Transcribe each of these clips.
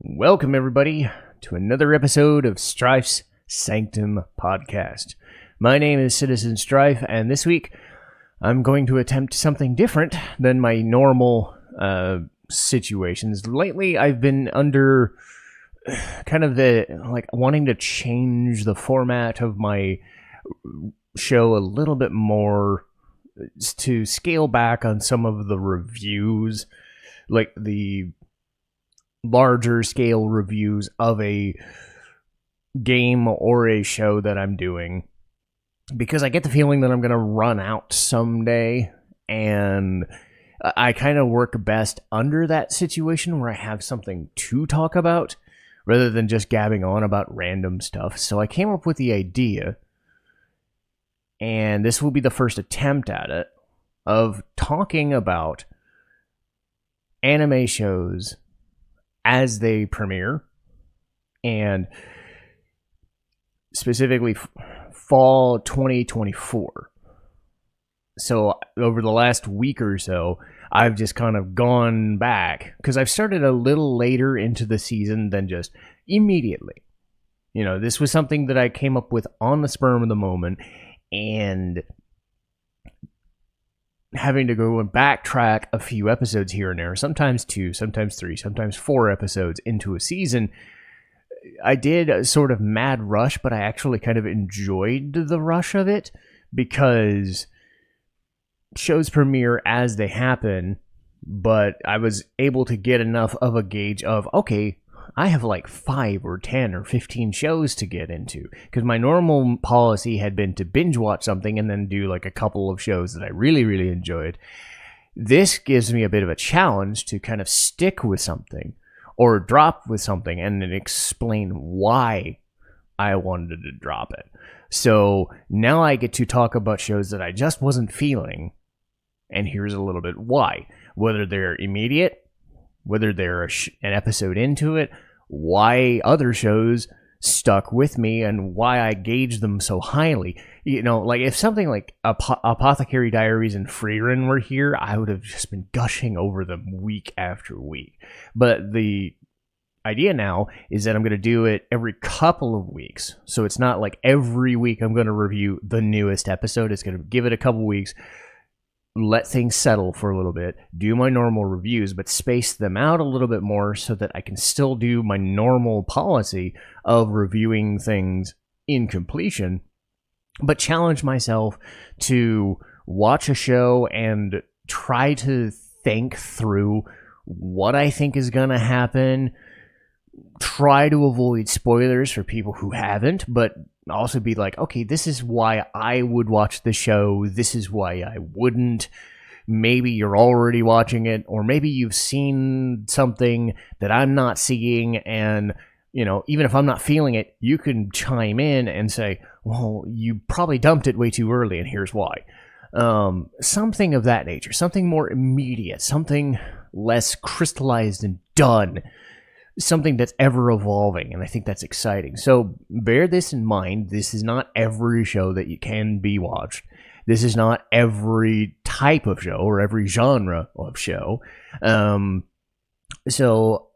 Welcome, everybody, to another episode of Strife's Sanctum podcast. My name is Citizen Strife, and this week I'm going to attempt something different than my normal situations. Lately, I've been under kind of wanting to change the format of my show a little bit more to scale back on some of the reviews, like the larger scale reviews of a game or a show that I'm doing, because I get the feeling that I'm going to run out someday, and I kind of work best under that situation where I have something to talk about rather than just gabbing on about random stuff. So I came up with the idea, and this will be the first attempt at it, of talking about anime shows as they premiere, and specifically fall 2024. So over the last week or so, I've just kind of gone back, because I've started a little later into the season than just immediately. You know, this was something that I came up with on the spur of the moment, and having to go and backtrack a few episodes here and there, sometimes 2, sometimes 3, sometimes 4 episodes into a season. I did a sort of mad rush, but I actually kind of enjoyed the rush of it, because shows premiere as they happen, but I was able to get enough of a gauge of, okay, I have like 5 or 10 or 15 shows to get into, because my normal policy had been to binge watch something and then do like a couple of shows that I really, really enjoyed. This gives me a bit of a challenge to kind of stick with something or drop with something and then explain why I wanted to drop it. So now I get to talk about shows that I just wasn't feeling, and here's a little bit why. Whether they're immediate, whether they're an episode into it, why other shows stuck with me, and why I gauge them so highly. You know, like if something like Apothecary Diaries and Freerun were here, I would have just been gushing over them week after week. But the idea now is that I'm going to do it every couple of weeks. So it's not like every week I'm going to review the newest episode. It's going to give it a couple weeks, let things settle for a little bit, do my normal reviews, but space them out a little bit more so that I can still do my normal policy of reviewing things in completion, but challenge myself to watch a show and try to think through what I think is going to happen, try to avoid spoilers for people who haven't, but also be like, okay, this is why I would watch the show, this is why I wouldn't. Maybe you're already watching it, or maybe you've seen something that I'm not seeing, and, you know, even if I'm not feeling it, you can chime in and say, well, you probably dumped it way too early, and here's why. Something of that nature, something more immediate, something less crystallized and done, something that's ever evolving, and I think that's exciting. So bear this in mind. This is not every show that you can be watched. This is not every type of show or every genre of show. So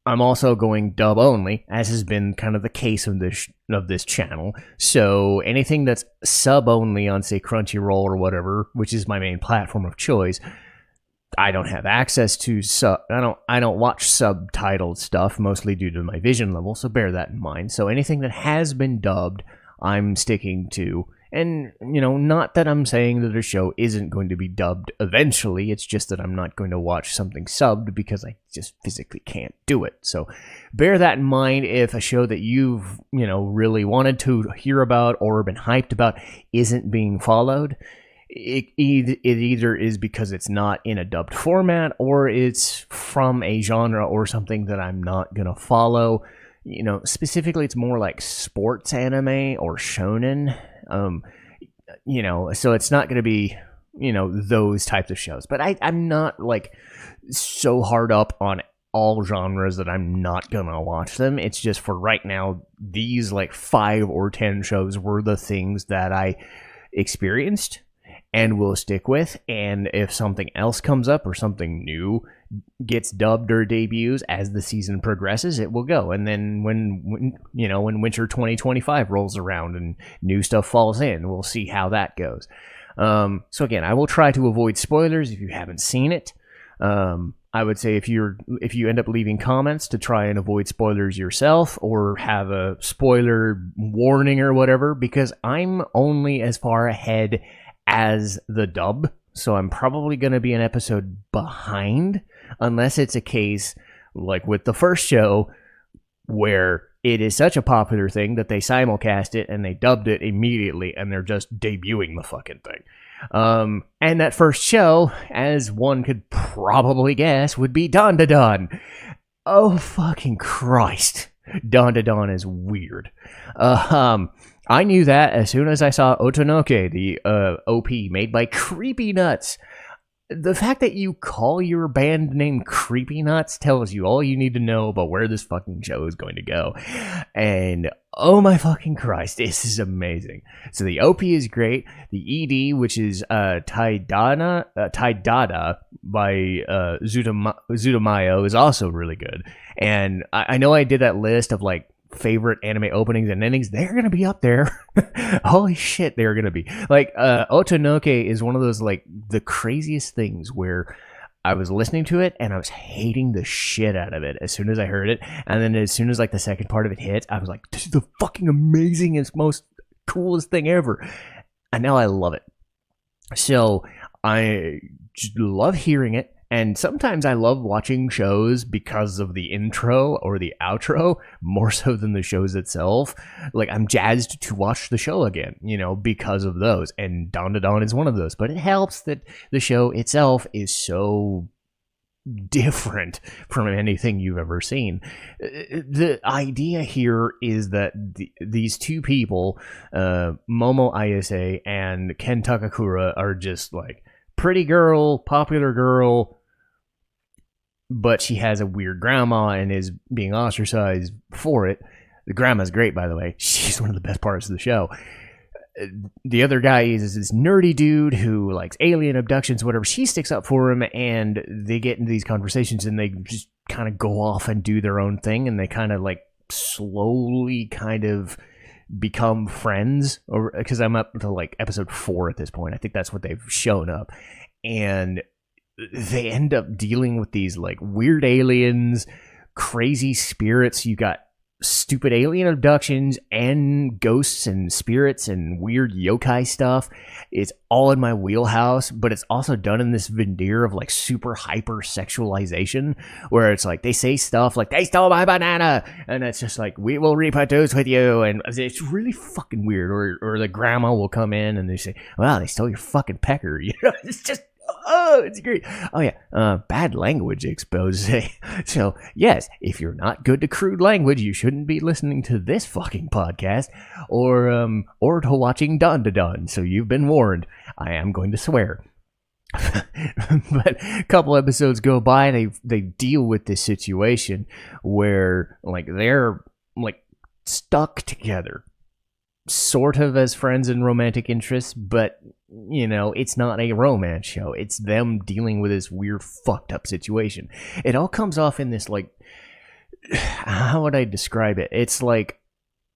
I'm also going dub only, as has been kind of the case of this channel. So anything that's sub only on, say, Crunchyroll or whatever, which is my main platform of choice, I don't have access to I don't watch subtitled stuff, mostly due to my vision level, so bear that in mind. So anything that has been dubbed, I'm sticking to. And, you know, not that I'm saying that a show isn't going to be dubbed eventually, it's just that I'm not going to watch something subbed because I just physically can't do it. So bear that in mind if a show that you've, you know, really wanted to hear about or been hyped about isn't being followed. It either is because it's not in a dubbed format, or it's from a genre or something that I'm not going to follow. You know, specifically, it's more like sports anime or shonen. You know, so it's not going to be, you know, those types of shows. But I'm not, like, so hard up on all genres that I'm not going to watch them. It's just for right now, these, like, 5 or 10 shows were the things that I experienced. and we'll stick with. And if something else comes up or something new gets dubbed or debuts as the season progresses, it will go. And then when winter 2025 rolls around and new stuff falls in, we'll see how that goes. So again, I will try to avoid spoilers if you haven't seen it. I would say if you end up leaving comments, to try and avoid spoilers yourself or have a spoiler warning or whatever, because I'm only as far ahead as the dub, so I'm probably going to be an episode behind, unless it's a case like with the first show where it is such a popular thing that they simulcast it and they dubbed it immediately and they're just debuting the fucking thing. And that first show, as one could probably guess, would be Dandadan. Oh fucking Christ. Dandadan is weird. I knew that as soon as I saw Otonoke, the OP made by Creepy Nuts. The fact that you call your band name Creepy Nuts tells you all you need to know about where this fucking show is going to go. And oh my fucking Christ, this is amazing. So the OP is great. The ED, which is Taidada by Zutomayo, is also really good. And I know I did that list of like favorite anime openings and endings. They're gonna be up there. Holy shit, they're gonna be like Otonoke is one of those like the craziest things where I was listening to it and I was hating the shit out of it as soon as I heard it, and then as soon as like the second part of it hit, I was like, this is the fucking amazingest, most coolest thing ever, and now I love it. So I just love hearing it. And sometimes I love watching shows because of the intro or the outro, more so than the shows itself. Like, I'm jazzed to watch the show again, because of those. And Dandadan is one of those. But it helps that the show itself is so different from anything you've ever seen. The idea here is that these two people, Momo Ayase and Ken Takakura, are just like pretty girl, popular girl, but she has a weird grandma and is being ostracized for it. The grandma's great, by the way. She's one of the best parts of the show. The other guy is this nerdy dude who likes alien abductions, whatever. She sticks up for him, and they get into these conversations, and they just kind of go off and do their own thing, and they kind of like slowly kind of become friends, or because I'm up to like episode 4 at this point. I think that's what they've shown up, and they end up dealing with these like weird aliens, crazy spirits. You got stupid alien abductions and ghosts and spirits and weird yokai stuff. It's all in my wheelhouse, but it's also done in this veneer of like super hyper sexualization, where it's like they say stuff like, they stole my banana, and it's just like, we will reproduce with you, and it's really fucking weird. Or the grandma will come in and they say, well, they stole your fucking pecker. It's just, oh, it's great. Oh yeah, bad language expose. So yes, if you're not good to crude language, you shouldn't be listening to this fucking podcast, or to watching Dandadan. So you've been warned. I am going to swear. But a couple episodes go by, they deal with this situation where like they're like stuck together, sort of as friends and romantic interests, but it's not a romance show. It's them dealing with this weird fucked up situation. It all comes off in this like, how would I describe it? It's like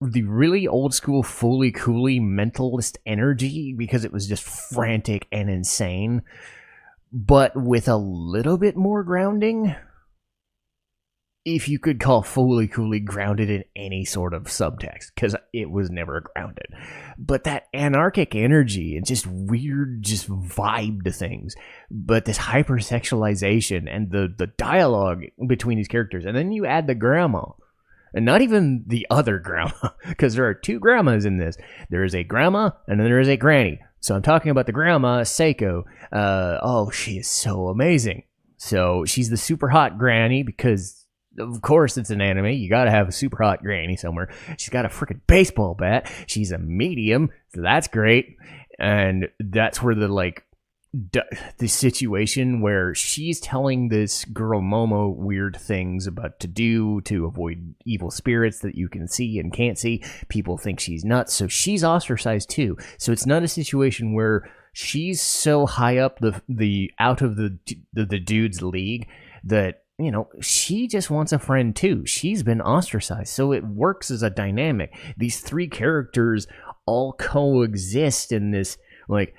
the really old school Fooly Cooly mentalist energy, because it was just frantic and insane, but with a little bit more grounding. If you could call Fooly Cooly grounded in any sort of subtext, because it was never grounded. But that anarchic energy and just weird, just vibe to things. But this hypersexualization and the dialogue between these characters. And then you add the grandma. And not even the other grandma, because there are two grandmas in this. There is a grandma, and then there is a granny. So I'm talking about the grandma, Seiko. She is so amazing. So she's the super hot granny, because of course it's an anime. You gotta have a super hot granny somewhere. She's got a freaking baseball bat. She's a medium, so that's great. And that's where the situation where she's telling this girl Momo weird things about to do to avoid evil spirits that you can see and can't see. People think she's nuts, so she's ostracized too. So it's not a situation where she's so high up the out of the dude's league that, you know, she just wants a friend too. She's been ostracized, so it works as a dynamic. These three characters all coexist in this like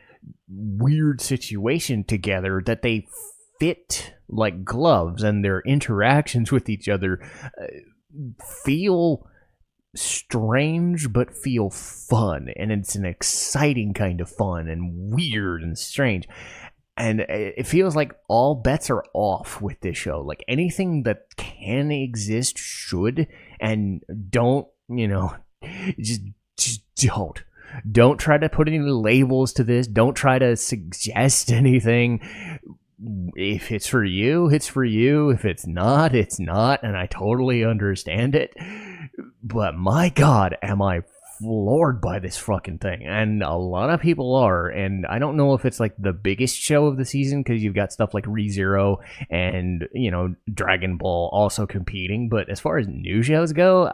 weird situation together that they fit like gloves, and their interactions with each other feel strange but feel fun, and it's an exciting kind of fun and weird and strange. And it feels like all bets are off with this show. Like anything that can exist should, and don't, you know, just don't try to put any labels to this. Don't try to suggest anything. If it's for you, it's for you. If it's not, it's not. And I totally understand it. But my God, am I floored by this fucking thing. And a lot of people are. And I don't know if it's like the biggest show of the season, because you've got stuff like ReZero and, you know, Dragon Ball also competing. But as far as new shows go,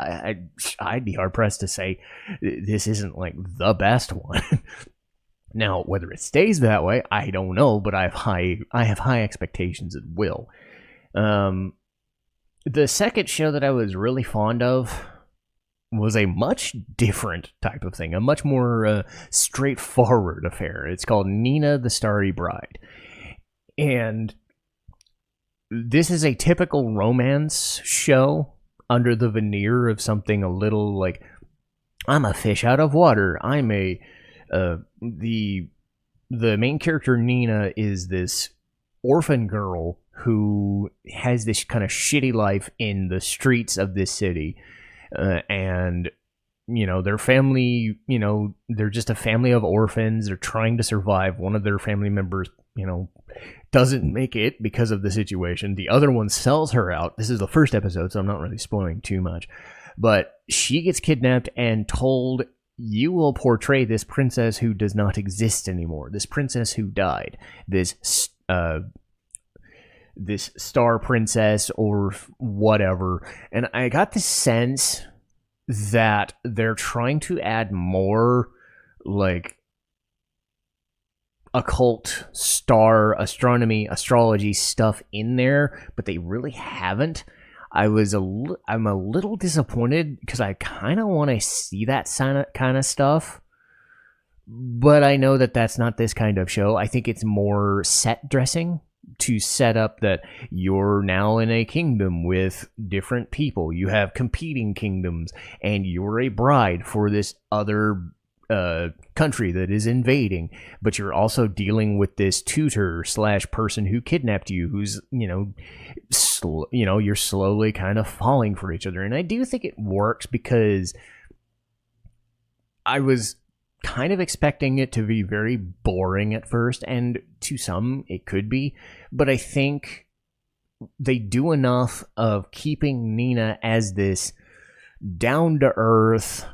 I'd be hard pressed to say this isn't like the best one. Now, whether it stays that way, I don't know, but I have high expectations it will. The second show that I was really fond of was a much different type of thing, a much more straightforward affair. It's called Nina the Starry Bride. And this is a typical romance show under the veneer of something a little like, I'm a fish out of water. I'm a... the main character Nina is this orphan girl who has this kind of shitty life in the streets of this city, and you know, their family, you know, they're just a family of orphans. They're trying to survive. One of their family members, you know, doesn't make it because of the situation. The other one sells her out. This is the first episode, so I'm not really spoiling too much, but she gets kidnapped and told, you will portray this princess who does not exist anymore. This princess who died. This star princess or whatever. And I got the sense that they're trying to add more like occult, star, astronomy, astrology stuff in there, but they really haven't. I'm a little disappointed because I kind of want to see that kind of stuff, but I know that that's not this kind of show. I think it's more set dressing to set up that you're now in a kingdom with different people. You have competing kingdoms, and you're a bride for this other country that is invading, but you're also dealing with this tutor / person who kidnapped you, who's, you know, you're slowly kind of falling for each other. And I do think it works because I was kind of expecting it to be very boring at first, and to some it could be, but I think they do enough of keeping Nina as this down to earth,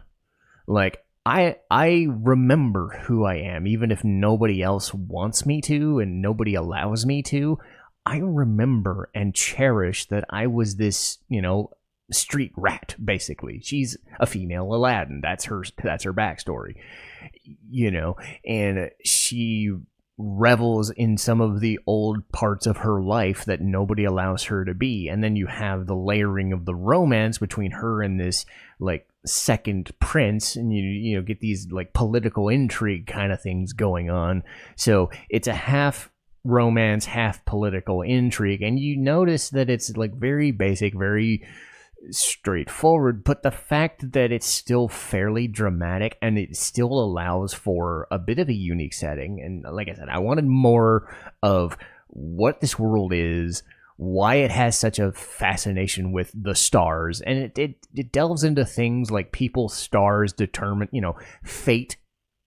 like, I remember who I am, even if nobody else wants me to and nobody allows me to. I remember and cherish that I was this, you know, street rat, basically. She's a female Aladdin. That's her backstory, you know, and she revels in some of the old parts of her life that nobody allows her to be. And then you have the layering of the romance between her and this, like, second prince, and you know, get these like political intrigue kind of things going on. So it's a half romance, half political intrigue, and you notice that it's like very basic, very straightforward, but the fact that it's still fairly dramatic and it still allows for a bit of a unique setting. And like I said, I wanted more of what this world is, why it has such a fascination with the stars, and it delves into things like people's stars determine, you know, fate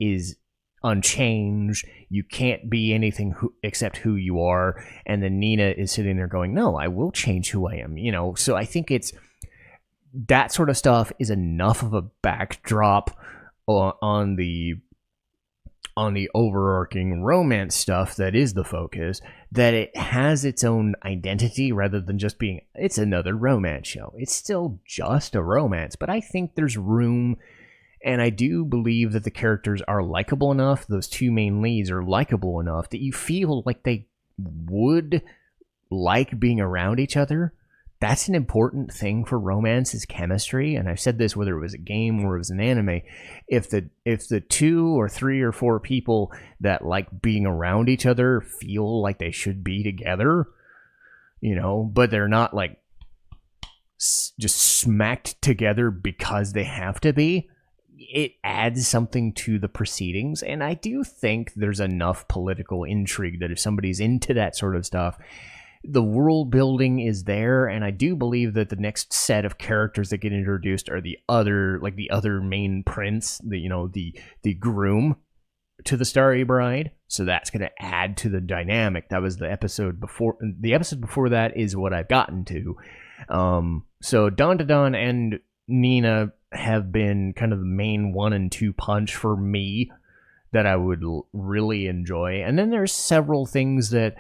is unchanged, you can't be anything except who you are. And then Nina is sitting there going, no, I will change who I am, you know. So I think it's that sort of stuff is enough of a backdrop on the overarching romance stuff that is the focus, that it has its own identity rather than just being, it's another romance show. It's still just a romance, but I think there's room And I do believe that the characters are likable enough, those two main leads are likable enough that you feel like they would like being around each other. That's an important thing for romance is chemistry. And I've said this whether it was a game or it was an anime. If the 2 or 3 or 4 people that like being around each other feel like they should be together, but they're not like just smacked together because they have to be, it adds something to the proceedings. And I do think there's enough political intrigue that if somebody's into that sort of stuff, the world building is there. And I do believe that the next set of characters that get introduced are the other main prince, the groom to the Starry Bride. So that's going to add to the dynamic. That was the episode before. The episode before that is what I've gotten to. So Dandadan and Nina have been kind of the main 1 and 2 punch for me that I would really enjoy. And then there's several things that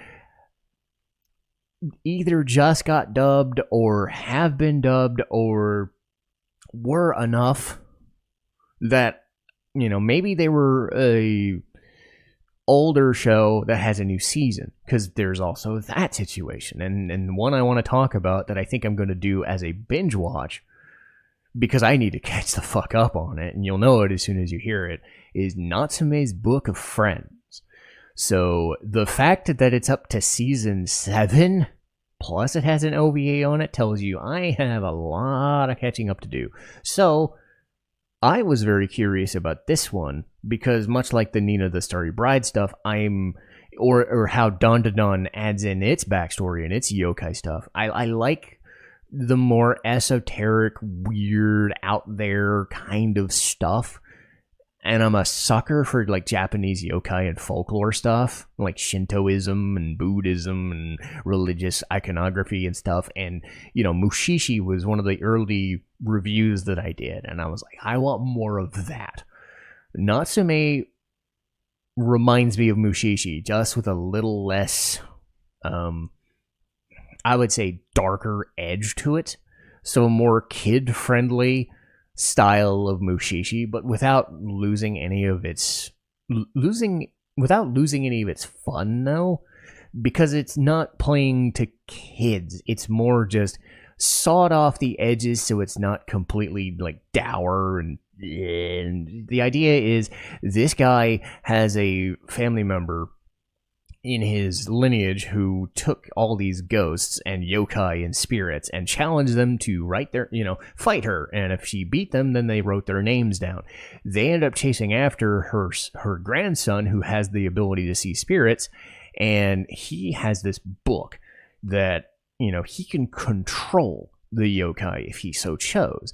either just got dubbed or have been dubbed or were enough that, maybe they were a older show that has a new season, because there's also that situation. And one I want to talk about that I think I'm going to do as a binge watch, because I need to catch the fuck up on it, and you'll know it as soon as you hear it, is Natsume's Book of Friends. So the fact that it's up to season 7, plus it has an OVA on it, tells you I have a lot of catching up to do. So I was very curious about this one, because much like the Nina the Starry Bride stuff, or how Dandadan adds in its backstory and its yokai stuff, I like the more esoteric, weird, out there kind of stuff. And I'm a sucker for like Japanese yokai and folklore stuff, like Shintoism and Buddhism and religious iconography and stuff. And, Mushishi was one of the early reviews that I did. And I was like, I want more of that. Natsume reminds me of Mushishi, just with a little less, I would say, darker edge to it. So a more kid-friendly style of Mushishi, but without losing any of its fun, though, because it's not playing to kids. It's more just sawed off the edges so it's not completely like dour. And the idea is this guy has a family member in his lineage who took all these ghosts and yokai and spirits and challenged them to fight her. And if she beat them, then they wrote their names down. They end up chasing after her grandson, who has the ability to see spirits. And he has this book that, he can control the yokai if he so chose.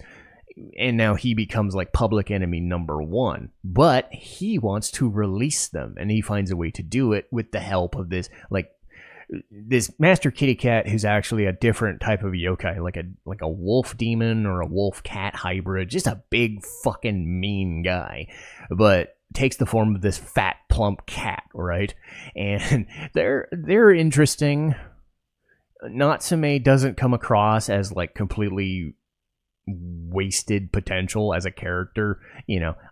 And now he becomes like public enemy number 1, but he wants to release them, and he finds a way to do it with the help of this Master Kitty Cat, who's actually a different type of yokai, like a wolf demon or a wolf cat hybrid, just a big fucking mean guy, but takes the form of this fat plump cat, right? And they're interesting. Natsume doesn't come across as like completely wasted potential as a character.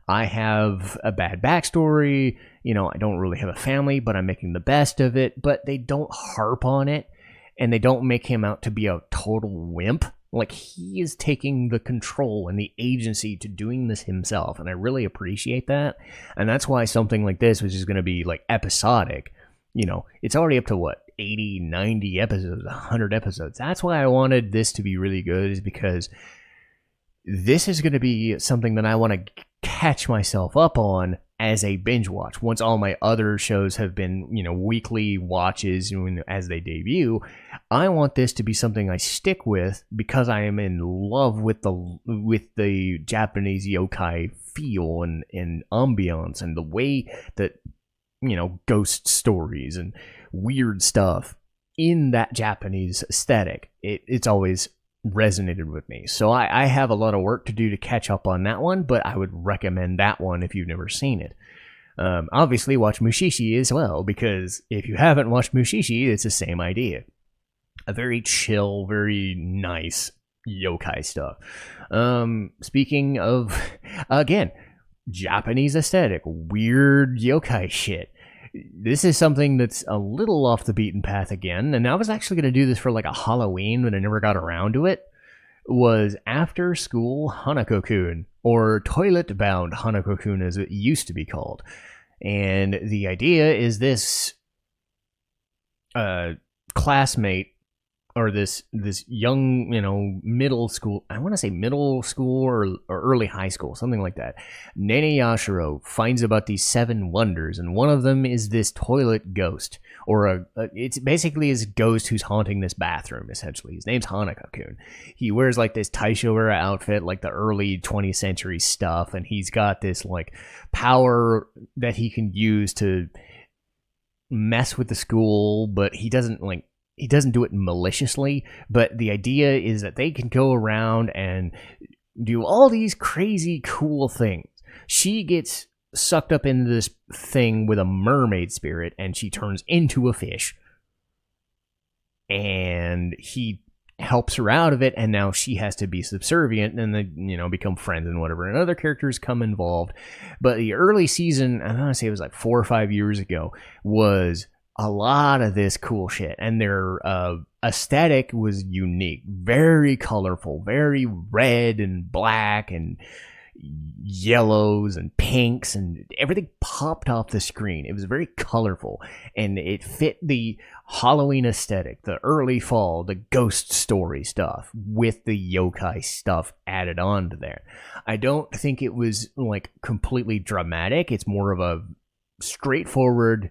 I have a bad backstory, I don't really have a family, but I'm making the best of it. But they don't harp on it, and they don't make him out to be a total wimp. Like, he is taking the control and the agency to doing this himself, and I really appreciate that. And that's why something like this, which is going to be like episodic, it's already up to what, 80, 90 episodes, 100 episodes. That's why I wanted this to be really good, is because this is going to be something that I want to catch myself up on as a binge watch. Once all my other shows have been, weekly watches as they debut, I want this to be something I stick with, because I am in love with the Japanese yokai feel and ambiance, and the way that, ghost stories and weird stuff in that Japanese aesthetic. It's always resonated with me. So I have a lot of work to do to catch up on that one, but I would recommend that one if you've never seen it. Obviously, watch Mushishi as well, because if you haven't watched Mushishi, it's the same idea. A very chill, very nice yokai stuff. Speaking of, again, Japanese aesthetic, weird yokai shit. This is something that's a little off the beaten path again, and I was actually going to do this for like a Halloween, but I never got around to it. Was After School Hanako-kun, or Toilet Bound Hanako-kun as it used to be called. And the idea is this classmate, or this young, middle school, I want to say middle school or early high school, something like that. Nene Yashiro finds about these 7 wonders, and one of them is this toilet ghost, or it's basically his ghost who's haunting this bathroom, essentially. His name's Hanako-kun. He wears like this Taisho-era outfit, like the early 20th century stuff, and he's got this like power that he can use to mess with the school, but he doesn't do it maliciously, but the idea is that they can go around and do all these crazy cool things. She gets sucked up into this thing with a mermaid spirit, and she turns into a fish. And he helps her out of it, and now she has to be subservient, and they, become friends and whatever. And other characters come involved. But the early season, I want to say it was like 4 or 5 years ago, was a lot of this cool shit, and their aesthetic was unique, very colorful, very red and black and yellows and pinks, and everything popped off the screen. It was very colorful, and it fit the Halloween aesthetic, the early fall, the ghost story stuff with the yokai stuff added on to there. I don't think it was like completely dramatic. It's more of a straightforward,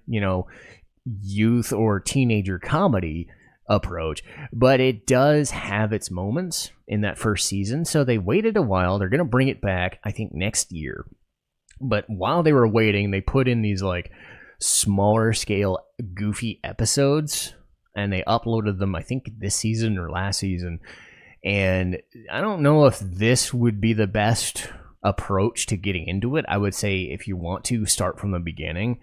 youth or teenager comedy approach, but it does have its moments in that first season. So they waited a while. They're going to bring it back, I think, next year. But while they were waiting, they put in these like smaller scale goofy episodes, and they uploaded them, I think, this season or last season. And I don't know if this would be the best approach to getting into it. I would say if you want to, start from the beginning.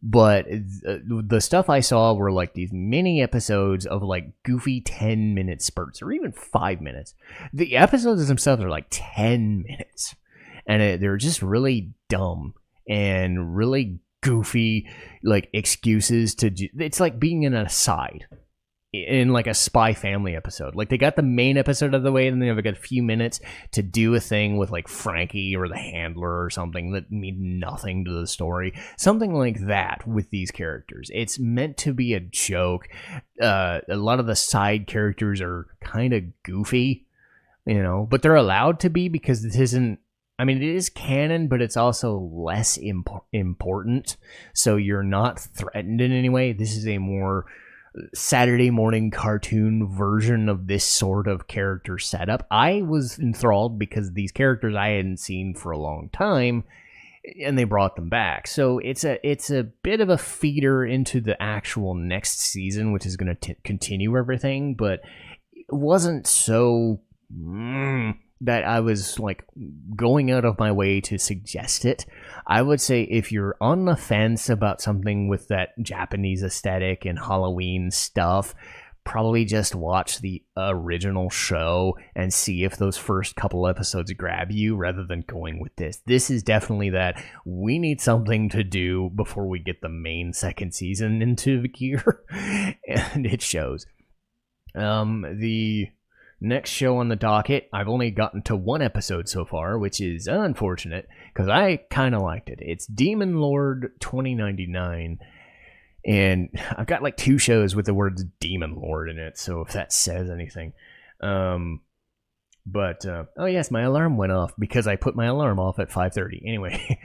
But the stuff I saw were like these mini episodes of like goofy 10-minute spurts, or even 5 minutes. The episodes themselves are like 10 minutes, and they're just really dumb and really goofy, like excuses to it's like being in an aside in like a Spy Family episode. Like they got the main episode of the way, and then they've got a few minutes to do a thing with like Frankie or the handler or something that mean nothing to the story. Something like that with these characters. It's meant to be a joke. A lot of the side characters are kind of goofy, but they're allowed to be because this isn't, it is canon, but it's also less important. So you're not threatened in any way. This is a more Saturday morning cartoon version of this sort of character setup. I was enthralled because these characters I hadn't seen for a long time, and they brought them back. So it's a bit of a feeder into the actual next season, which is going to continue everything, but it wasn't so that I was like going out of my way to suggest it. I would say if you're on the fence about something with that Japanese aesthetic and Halloween stuff, probably just watch the original show and see if those first couple episodes grab you rather than going with this. This is definitely that we need something to do before we get the main second season into gear, and it shows. The next show on the docket, I've only gotten to 1 episode so far, which is unfortunate because I kind of liked it. It's Demon Lord 2099, and I've got like 2 shows with the words Demon Lord in it, so if that says anything. Oh yes, my alarm went off because I put my alarm off at 5:30. Anyway,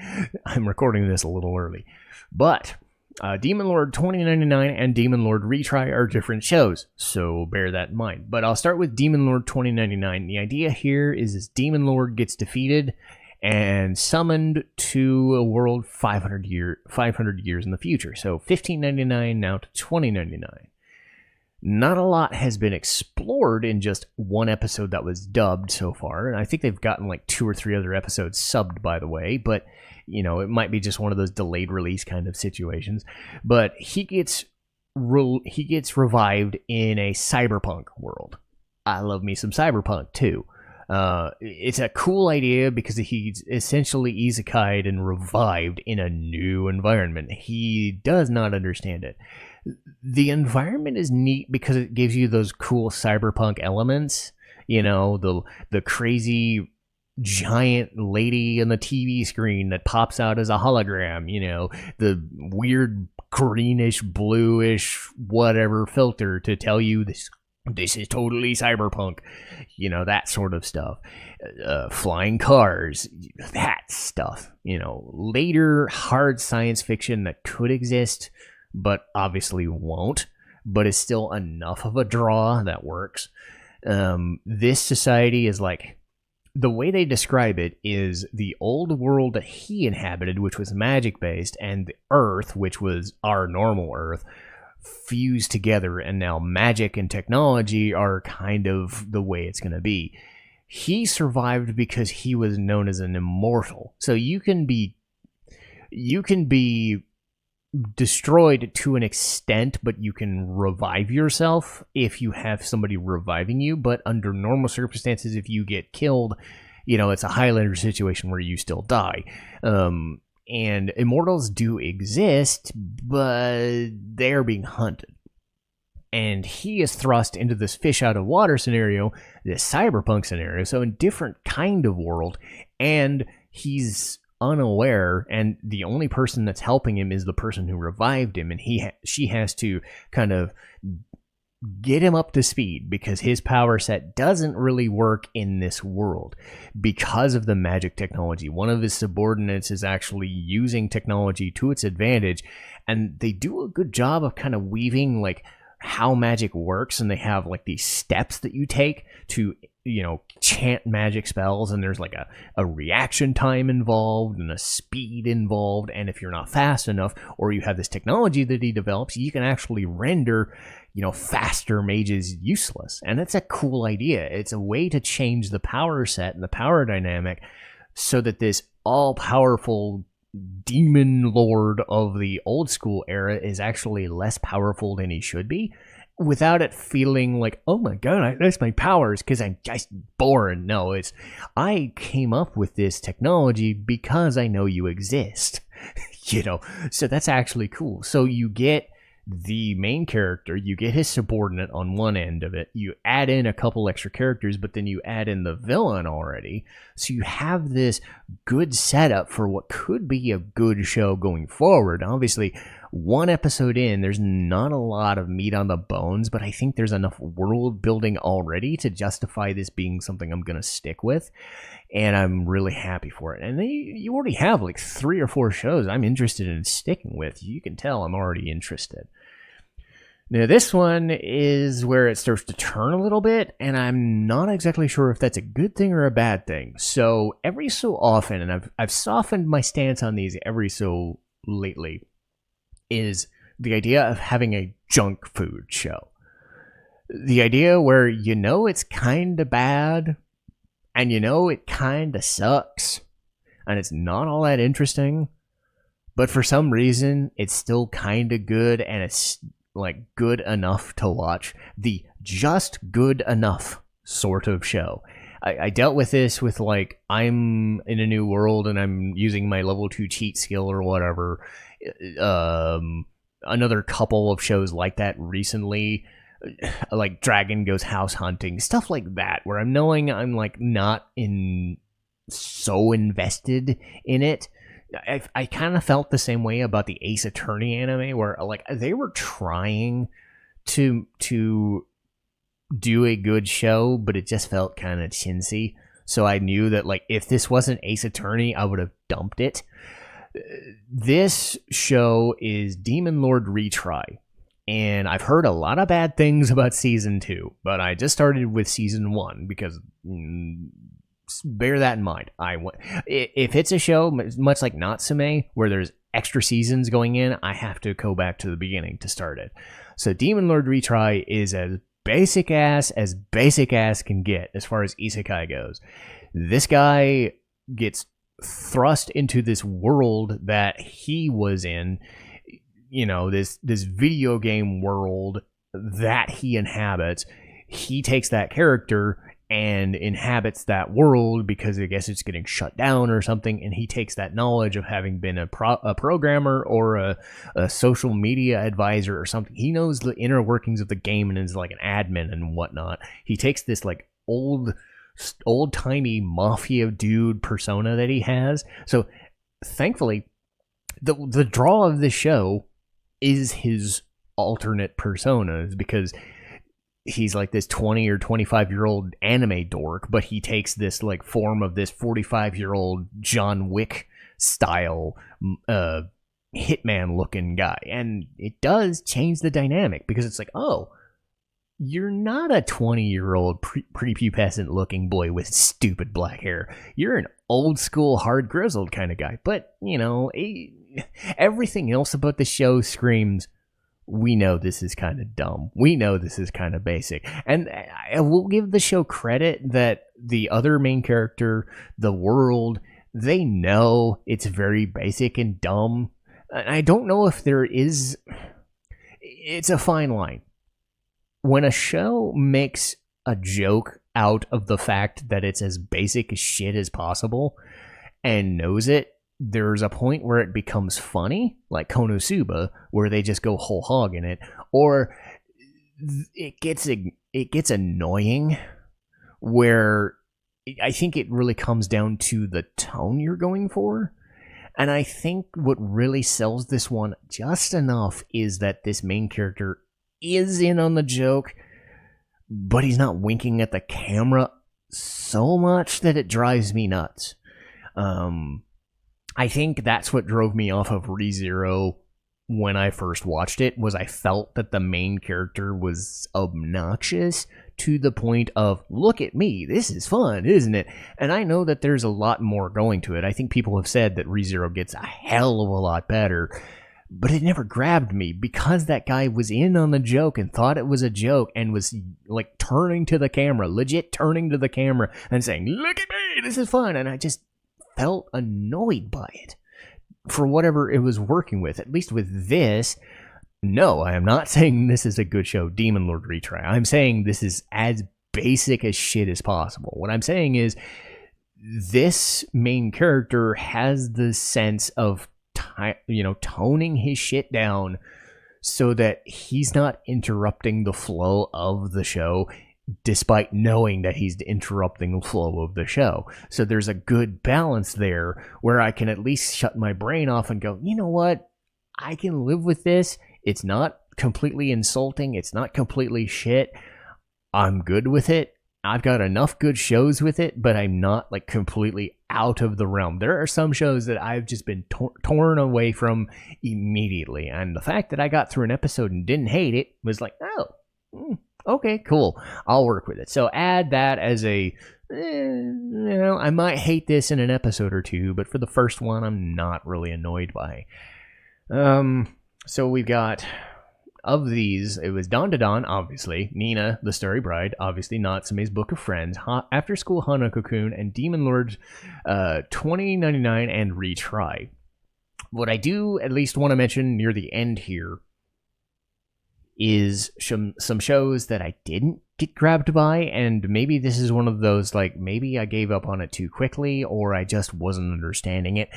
I'm recording this a little early. But Demon Lord 2099 and Demon Lord Retry are different shows, so bear that in mind. But I'll start with Demon Lord 2099. The idea here is this Demon Lord gets defeated and summoned to a world 500 years in the future. So 1599 now to 2099. Not a lot has been explored in just 1 episode that was dubbed so far, and I think they've gotten like 2 or 3 other episodes subbed, by the way, but it might be just one of those delayed release kind of situations. But he gets revived in a cyberpunk world. I love me some cyberpunk too. It's a cool idea because he's essentially isekai'd and revived in a new environment. He does not understand it. The environment is neat because it gives you those cool cyberpunk elements. You know, the crazy giant lady on the TV screen that pops out as a hologram, you know, the weird greenish, bluish, whatever filter to tell you this is totally cyberpunk, you know, that sort of stuff. Flying cars, that stuff, you know, later hard science fiction that could exist, but obviously won't, but is still enough of a draw that works. This society is like, the way they describe it is the old world that he inhabited, which was magic based, and the Earth, which was our normal Earth, fused together, and now magic and technology are kind of the way it's going to be. He survived because he was known as an immortal. So you can be destroyed to an extent, but you can revive yourself if you have somebody reviving you. But under normal circumstances, if you get killed, you know, it's a Highlander situation where you still die. And immortals do exist, but they're being hunted. And he is thrust into this fish out of water scenario, this cyberpunk scenario, so in different kind of world, and he's unaware, and the only person that's helping him is the person who revived him, and she has to kind of get him up to speed because his power set doesn't really work in this world because of the magic technology. One of his subordinates is actually using technology to its advantage, and they do a good job of kind of weaving like how magic works, and they have like these steps that you take to, you know, chant magic spells, and there's like a reaction time involved and a speed involved, and if you're not fast enough or you have this technology that he develops, you can actually render, you know, faster mages useless. And it's a cool idea. It's a way to change the power set and the power dynamic so that this all-powerful demon lord of the old school era is actually less powerful than he should be, without it feeling like, oh my god, I lost my powers because I'm just boring. No, it's, I came up with this technology because I know you exist. You know, so that's actually cool. So you get the main character, you get his subordinate on one end of it, you add in a couple extra characters, but then you add in the villain already, so you have this good setup for what could be a good show going forward. Obviously, one episode in, there's not a lot of meat on the bones, but I think there's enough world building already to justify this being something I'm going to stick with, and I'm really happy for it. And you already have like 3 or 4 shows I'm interested in sticking with. You can tell I'm already interested. Now, this one is where it starts to turn a little bit, and I'm not exactly sure if that's a good thing or a bad thing. So every so often, and I've softened my stance on these every so lately, is the idea of having a junk food show. The idea where you know it's kind of bad, and you know it kind of sucks, and it's not all that interesting, but for some reason, it's still kind of good, and it's like good enough to watch. The just good enough sort of show. I dealt with this with like, I'm in a new world and I'm using my level 2 cheat skill or whatever. Another couple of shows like that recently, like Dragon Goes House Hunting, stuff like that, where I'm knowing I'm like not so invested in it. I kind of felt the same way about the Ace Attorney anime, where like they were trying to do a good show, but it just felt kind of chintzy. So I knew that like if this wasn't Ace Attorney, I would have dumped it. This show is Demon Lord Retry, and I've heard a lot of bad things about season 2, but I just started with season 1 because bear that in mind. If it's a show much like Natsume where there's extra seasons going in, I have to go back to the beginning to start it. So Demon Lord Retry is as basic ass can get as far as isekai goes. This guy gets thrust into this world that he was in, you know, this video game world that he inhabits. He takes that character and inhabits that world because I guess it's getting shut down or something. And he takes that knowledge of having been a programmer or a social media advisor or something. He knows the inner workings of the game and is like an admin and whatnot. He takes this like old-timey mafia dude persona that he has. So thankfully, the draw of this show is his alternate personas, because he's like this 20 or 25-year-old anime dork, but he takes this like form of this 45-year-old John Wick style hitman looking guy. And it does change the dynamic, because it's like, oh, you're not a 20-year-old prepubescent looking boy with stupid black hair. You're an old school, hard grizzled kind of guy. But, you know, everything else about the show screams, we know this is kind of dumb. We know this is kind of basic. And I will give the show credit that the other main character, the world, they know it's very basic and dumb. And I don't know if there is... It's a fine line. When a show makes a joke out of the fact that it's as basic as shit as possible and knows it, there's a point where it becomes funny, like Konosuba, where they just go whole hog in it, or it gets annoying, where I think it really comes down to the tone you're going for. And I think what really sells this one just enough is that this main character is in on the joke, but he's not winking at the camera so much that it drives me nuts. I think that's what drove me off of ReZero when I first watched it, was I felt that the main character was obnoxious to the point of, look at me, this is fun, isn't it? And I know that there's a lot more going to it. I think people have said that ReZero gets a hell of a lot better, but it never grabbed me because that guy was in on the joke and thought it was a joke and was like turning to the camera, legit turning to the camera and saying, look at me, this is fun. And I just felt annoyed by it for whatever it was working with. At least with this, no, I am not saying this is a good show, Demon Lord Retry. I'm saying this is as basic as shit as possible. What I'm saying is this main character has the sense of toning his shit down so that he's not interrupting the flow of the show, despite knowing that he's interrupting the flow of the show. So there's a good balance there where I can at least shut my brain off and go, you know what? I can live with this. It's not completely insulting. It's not completely shit. I'm good with it. I've got enough good shows with it, but I'm not like completely out of the realm. There are some shows that I've just been torn away from immediately. And the fact that I got through an episode and didn't hate it was like, oh, okay, cool. I'll work with it. So add that as a, I might hate this in an episode or two, but for the first one, I'm not really annoyed by. So we've got, of these, it was Dandadan, obviously, Nina, the Starry Bride, obviously Natsume's Book of Friends, After School Hanako-kun, and Demon Lord 2099 and Retry. What I do at least want to mention near the end here is some shows that I didn't get grabbed by, and maybe this is one of those, like, maybe I gave up on it too quickly, or I just wasn't understanding it,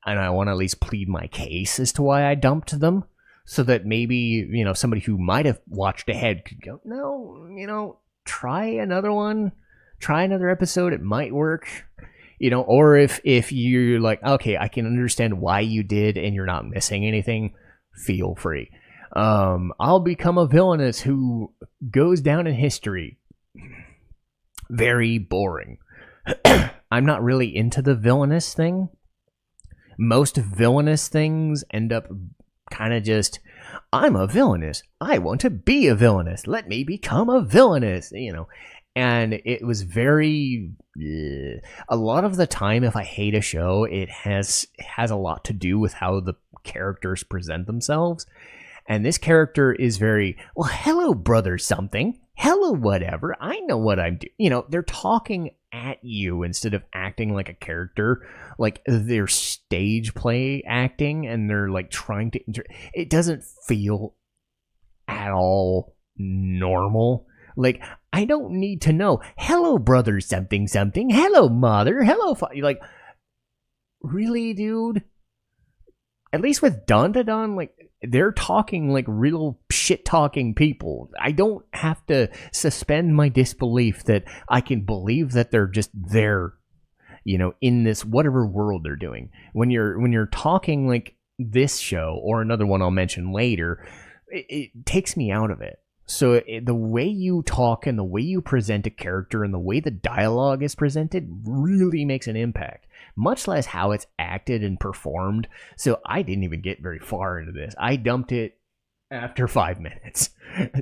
and I want to at least plead my case as to why I dumped them, so that maybe, somebody who might have watched ahead could go, no, try another one, try another episode, it might work, or if you're like, okay, I can understand why you did and you're not missing anything, feel free. I'll become a villainess who goes down in history. Very boring. I'm not really into the villainous thing. Most villainous things end up kind of just, I'm a villainess. I want to be a villainess. Let me become a villainess, And it was very, a lot of the time, if I hate a show, it has a lot to do with how the characters present themselves. And this character is very, well, hello, brother something. Hello, whatever. I know what I'm doing. They're talking at you instead of acting like a character. Like, they're stage play acting, and they're, like, trying to... It doesn't feel at all normal. Like, I don't need to know, hello, brother, something, something. Hello, mother. Hello, like, really, dude? At least with Dandadan, like, they're talking like real shit-talking people. I don't have to suspend my disbelief that I can believe that they're just there, in this whatever world they're doing. When you're talking like this show or another one I'll mention later, it takes me out of it. So the way you talk and the way you present a character and the way the dialogue is presented really makes an impact, much less how it's acted and performed. So I didn't even get very far into this. I dumped it after 5 minutes.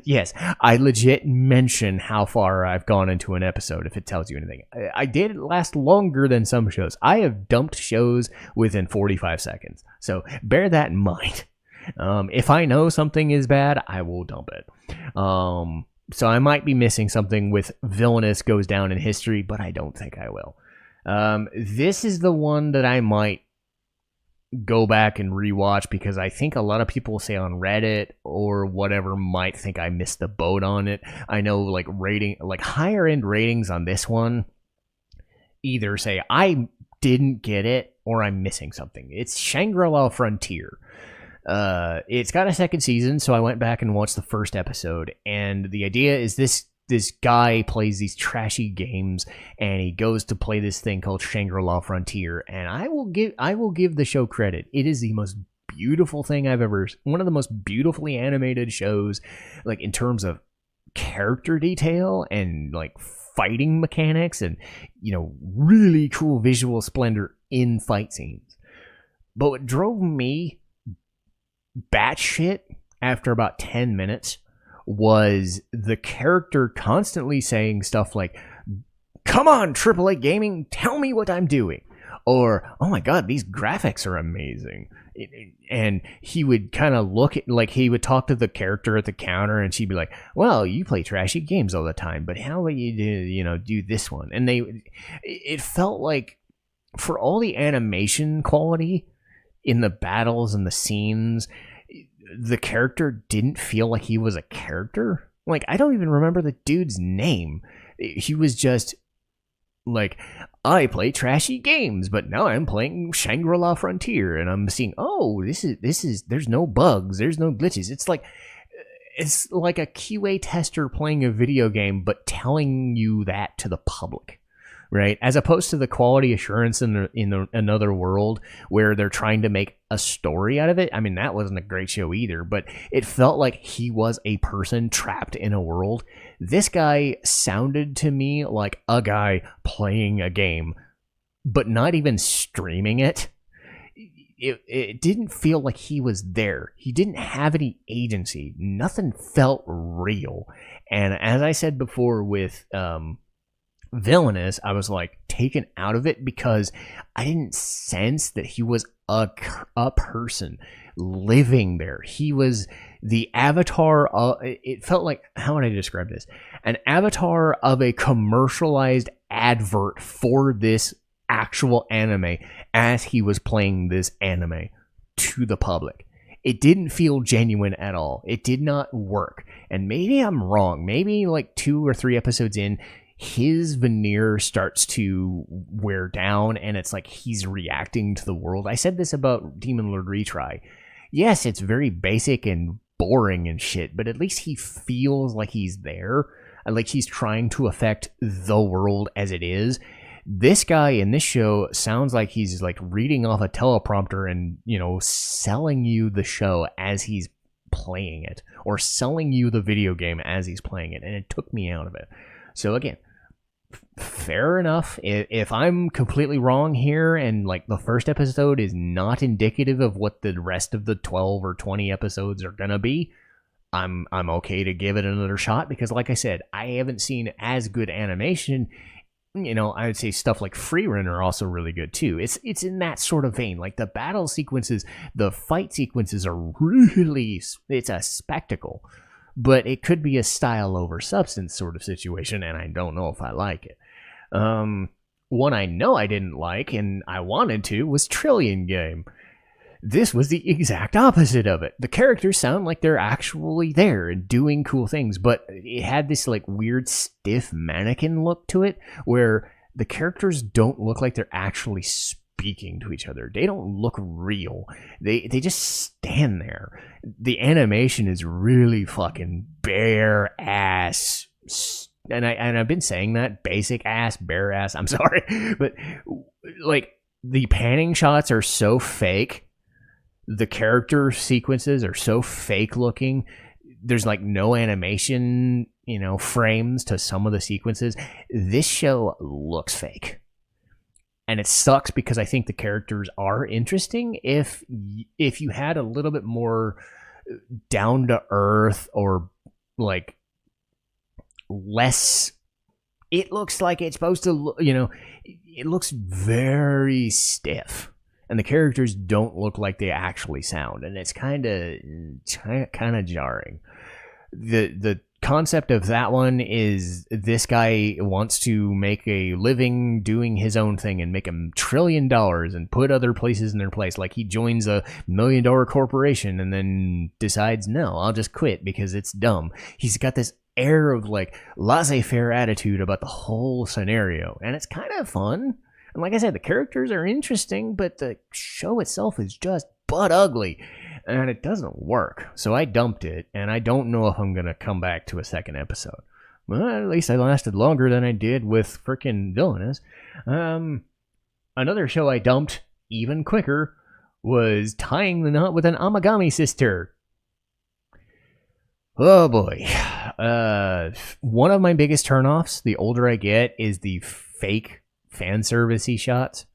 Yes, I legit mention how far I've gone into an episode if it tells you anything. I did last longer than some shows. I have dumped shows within 45 seconds. So bear that in mind. If I know something is bad, I will dump it. So I might be missing something with Villainess goes down in history, but I don't think I will. This is the one that I might go back and rewatch because I think a lot of people say on Reddit or whatever might think I missed the boat on it. I know like higher end ratings on this one either say I didn't get it or I'm missing something. It's Shangri-La Frontier. It's got a second season, so I went back and watched the first episode, and the idea is this guy plays these trashy games, and he goes to play this thing called Shangri-La Frontier, and I will give the show credit. It is the most beautiful thing I've ever, one of the most beautifully animated shows, like in terms of character detail and like fighting mechanics and, really cool visual splendor in fight scenes. But what drove me batshit after about 10 minutes was the character constantly saying stuff like, come on, AAA Gaming, tell me what I'm doing. Or, oh my god, these graphics are amazing. And he would kind of look at, like, he would talk to the character at the counter, and she'd be like, well, you play trashy games all the time, but how would you do this one? And it felt like, for all the animation quality in the battles and the scenes, the character didn't feel like he was a character. Like, I don't even remember the dude's name. He was just like, I play trashy games, but now I'm playing Shangri-La Frontier, and I'm seeing, oh, this is there's no bugs, there's no glitches. It's like a QA tester playing a video game, but telling you that to the public. Right, as opposed to the quality assurance in another world where they're trying to make a story out of it. I mean, that wasn't a great show either, but it felt like he was a person trapped in a world. This guy sounded to me like a guy playing a game, but not even streaming it. It didn't feel like he was there. He didn't have any agency. Nothing felt real. And as I said before with Villainous, I was like taken out of it because I didn't sense that he was a person living there. He was the avatar of, it felt like, how would I describe this? An avatar of a commercialized advert for this actual anime as he was playing this anime to the public. It didn't feel genuine at all. It did not work. And maybe I'm wrong. Maybe like 2 or 3 episodes in, his veneer starts to wear down, and it's like he's reacting to the world. I said this about Demon Lord Retry. Yes, it's very basic and boring and shit, but at least he feels like he's there, like he's trying to affect the world as it is. This guy in this show sounds like he's like reading off a teleprompter and, selling you the show as he's playing it, or selling you the video game as he's playing it, and it took me out of it. So again, fair enough. If I'm completely wrong here and like the first episode is not indicative of what the rest of the 12 or 20 episodes are gonna be, I'm okay to give it another shot, because like I said, I haven't seen as good animation. I would say stuff like Freerun are also really good too. It's in that sort of vein. Like the battle sequences, the fight sequences are really, it's a spectacle. But it could be a style over substance sort of situation, and I don't know if I like it. One I know I didn't like, and I wanted to, was Trillion Game. This was the exact opposite of it. The characters sound like they're actually there and doing cool things, but it had this like weird stiff mannequin look to it where the characters don't look like they're actually speaking to each other. They don't look real. They just stand there. The animation is really fucking bare ass. And I've been saying that, basic ass, bare ass. I'm sorry, but like the panning shots are so fake. The character sequences are so fake looking. There's like no animation, frames to some of the sequences. This show looks fake. And it sucks because I think the characters are interesting if you had a little bit more down to earth or like less. It looks like it's supposed to, it looks very stiff. And the characters don't look like they actually sound, and it's kind of jarring. The concept of that one is this guy wants to make a living doing his own thing and make $1 trillion and put other places in their place. Like he joins a $1 million corporation and then decides, no, I'll just quit because it's dumb. He's got this air of like laissez-faire attitude about the whole scenario, and it's kind of fun. And like I said, the characters are interesting, but the show itself is just butt ugly. And it doesn't work. So I dumped it, and I don't know if I'm going to come back to a second episode. Well, at least I lasted longer than I did with frickin' Villainess. Another show I dumped even quicker was Tying the Knot with an Amagami Sister. Oh boy. One of my biggest turnoffs, the older I get, is the fake fan servicey shots.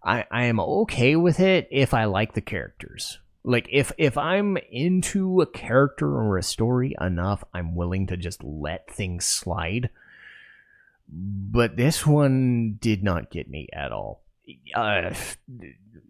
I am okay with it if I like the characters. Like if I'm into a character or a story enough, I'm willing to just let things slide. But this one did not get me at all.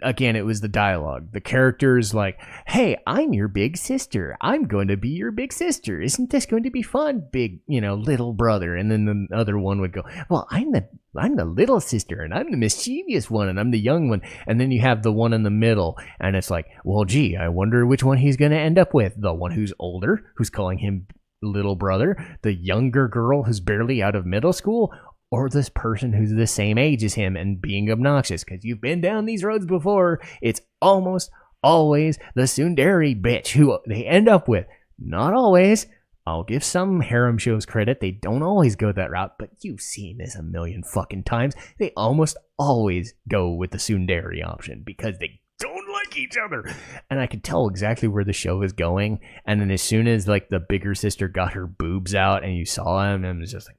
Again, it was the dialogue. The characters like, hey, I'm your big sister. I'm going to be your big sister. Isn't this going to be fun, big, little brother? And then the other one would go, well, I'm the little sister, and I'm the mischievous one, and I'm the young one. And then you have the one in the middle, and it's like, well, gee, I wonder which one he's going to end up with. The one who's older, who's calling him little brother, the younger girl who's barely out of middle school, or this person who's the same age as him and being obnoxious. Because you've been down these roads before. It's almost always the tsundere bitch who they end up with. Not always. I'll give some harem shows credit. They don't always go that route, but you've seen this a million fucking times. They almost always go with the tsundere option because they don't like each other. And I could tell exactly where the show is going. And then as soon as like the bigger sister got her boobs out and you saw them, and it was just like,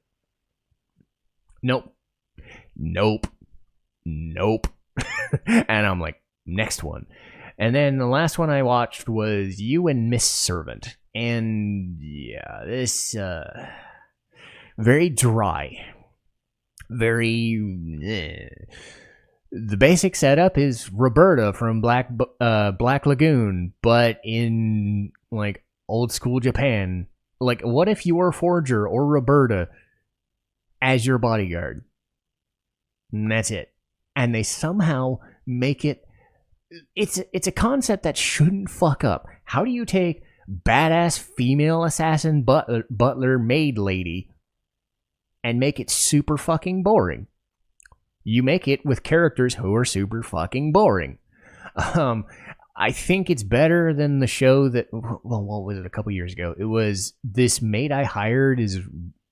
nope. And I'm like, next one. And then the last one I watched was You and Miss Servant. And yeah, this very dry. Very the basic setup is Roberta from Black Lagoon, but in like old school Japan. Like, what if you were Forger or Roberta as your bodyguard? And that's it. And they somehow make it. It's a concept that shouldn't fuck up. How do you take badass female assassin butler maid lady and make it super fucking boring? You make it with characters who are super fucking boring. I think it's better than the show that, well, what was it, a couple years ago? It was This Maid I Hired is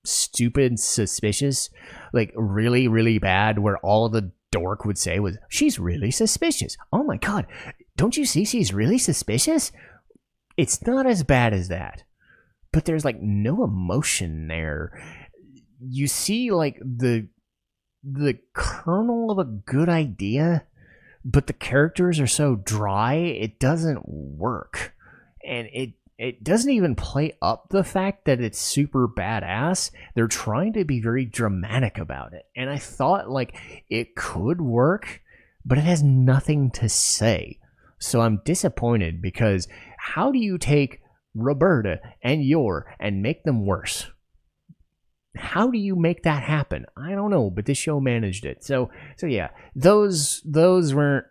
Stupid Suspicious, like really, really bad, where all the dork would say was, she's really suspicious. Oh my god, don't you see she's really suspicious? It's not as bad as that, but there's like no emotion there. You see like the kernel of a good idea, but the characters are so dry it doesn't work. And it doesn't even play up the fact that it's super badass. They're trying to be very dramatic about it. And I thought like it could work, but it has nothing to say. So I'm disappointed because how do you take Roberta and Yor and make them worse? How do you make that happen? I don't know, but this show managed it. So yeah, those weren't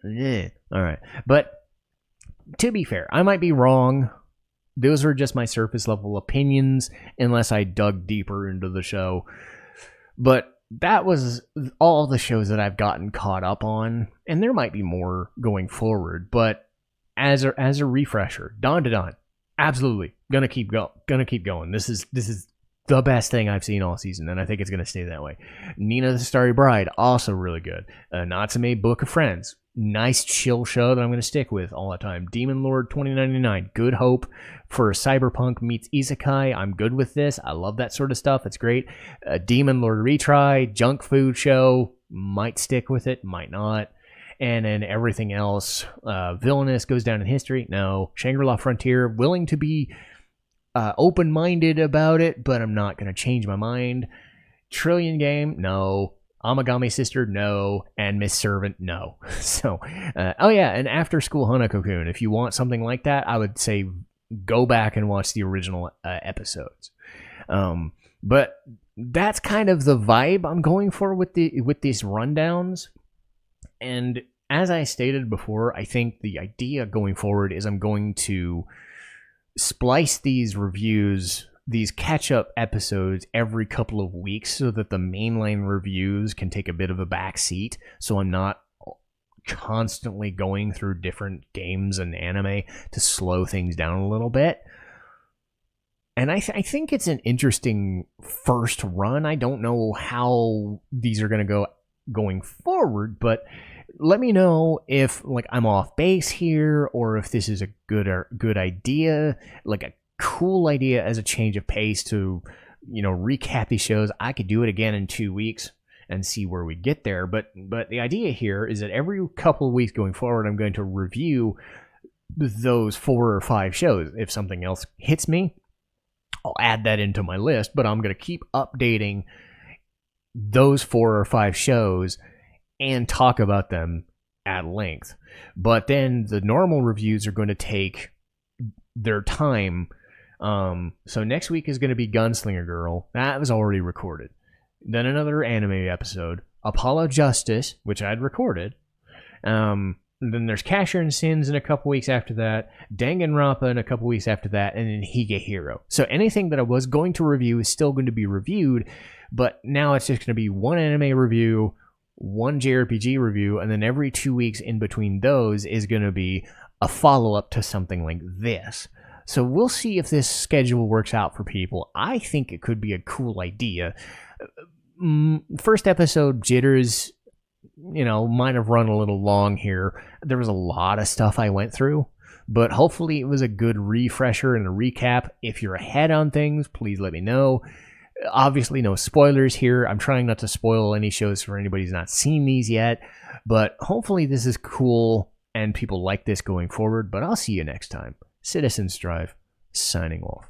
all right. But to be fair, I might be wrong. Those are just my surface level opinions, unless I dug deeper into the show. But that was all the shows that I've gotten caught up on, and there might be more going forward. But as a refresher, Dandadan, absolutely gonna keep going. This is the best thing I've seen all season, and I think it's gonna stay that way. Nina the Starry Bride, also really good. Natsume Book of Friends, nice chill show that I'm going to stick with all the time. Demon Lord 2099, Good Hope for cyberpunk meets isekai. I'm good with this. I love that sort of stuff. It's great. Demon Lord Retry, junk food show, might stick with it, might not. And then everything else, Villainess goes down in history. No. Shangri-La Frontier, willing to be open-minded about it, but I'm not going to change my mind. Trillion Game, no. Amagami Sister, no. And Miss Servant, no. So, oh yeah, and After School Hanako-kun. If you want something like that, I would say go back and watch the original episodes. But that's kind of the vibe I'm going for with these rundowns. And as I stated before, I think the idea going forward is I'm going to splice these reviews, these catch-up episodes every couple of weeks so that the mainline reviews can take a bit of a back seat, so I'm not constantly going through different games and anime to slow things down a little bit. And I think it's an interesting first run. I don't know how these are going to go going forward, but let me know if I'm off base here, or if this is a good idea, like a cool idea as a change of pace to, recap these shows. I could do it again in 2 weeks and see where we get there. But the idea here is that every couple of weeks going forward, I'm going to review those 4 or 5 shows. If something else hits me, I'll add that into my list, but I'm going to keep updating those 4 or 5 shows and talk about them at length. But then the normal reviews are going to take their time. So next week is going to be Gungslinger Girl. That was already recorded. Then another anime episode, Apollo Justice, which I'd recorded. Then there's Casher and Sins in a couple weeks after that, Danganronpa in a couple weeks after that, and then Higehiro. So anything that I was going to review is still going to be reviewed, but now it's just going to be one anime review, one JRPG review, and then every 2 weeks in between those is going to be a follow-up to something like this. So we'll see if this schedule works out for people. I think it could be a cool idea. First episode, Jitters, might have run a little long here. There was a lot of stuff I went through, but hopefully it was a good refresher and a recap. If you're ahead on things, please let me know. Obviously, no spoilers here. I'm trying not to spoil any shows for anybody who's not seen these yet, but hopefully this is cool and people like this going forward. But I'll see you next time. Citizen Strife, signing off.